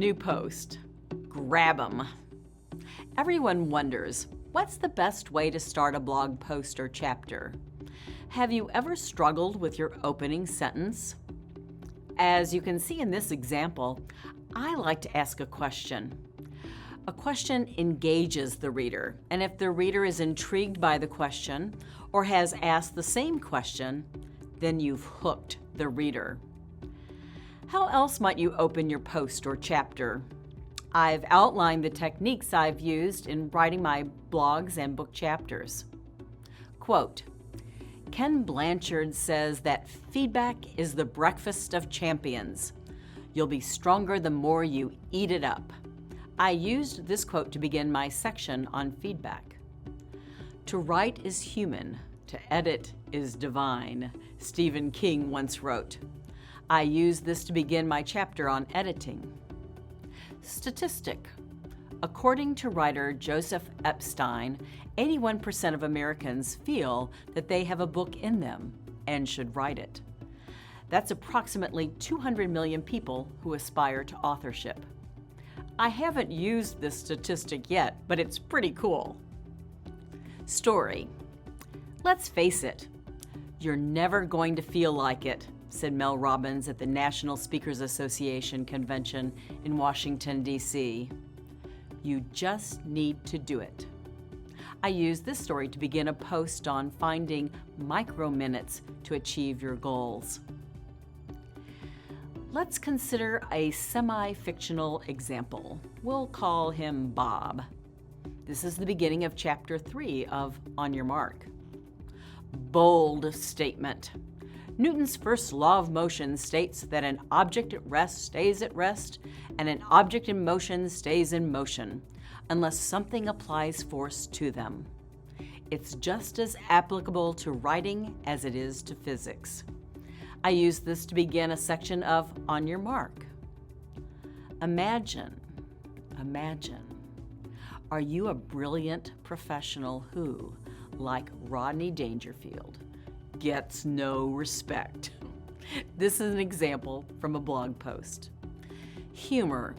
New post. Grab 'em. Everyone wonders, what's the best way to start a blog post or chapter? Have you ever struggled with your opening sentence? As you can see in this example, I like to ask a question. A question engages the reader, and if the reader is intrigued by the question or has asked the same question, then you've hooked the reader. How else might you open your post or chapter? I've outlined the techniques I've used in writing my blogs and book chapters. Quote, Ken Blanchard says that feedback is the breakfast of champions. You'll be stronger the more you eat it up. I used this quote to begin my section on feedback. To write is human, to edit is divine, Stephen King once wrote. I used this to begin my chapter on editing. Statistic. According to writer Joseph Epstein, 81% of Americans feel that they have a book in them and should write it. That's approximately 200 million people who aspire to authorship. I haven't used this statistic yet, but it's pretty cool. Story. Let's face it, you're never going to feel like it, said Mel Robbins at the National Speakers Association convention in Washington, D.C. You just need to do it. I used this story to begin a post on finding micro-minutes to achieve your goals. Let's consider a semi-fictional example. We'll call him Bob. This is the beginning of Chapter 3 of On Your Mark. Bold statement. Newton's first law of motion states that an object at rest stays at rest, and an object in motion stays in motion, unless something applies force to them. It's just as applicable to writing as it is to physics. I use this to begin a section of On Your Mark. Imagine. Are you a brilliant professional who, like Rodney Dangerfield, gets no respect? This is an example from a blog post. Humor.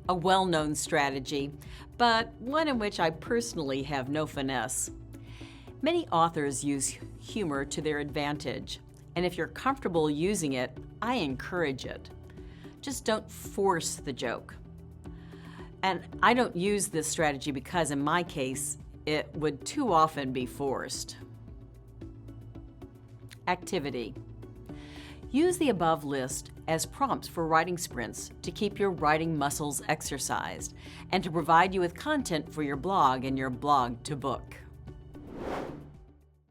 A well-known strategy, but one in which I personally have no finesse. Many authors use humor to their advantage, and if you're comfortable using it, I encourage it. Just don't force the joke. And I don't use this strategy because in my case, it would too often be forced. Activity. Use the above list as prompts for writing sprints to keep your writing muscles exercised and to provide you with content for your blog and your blog to book.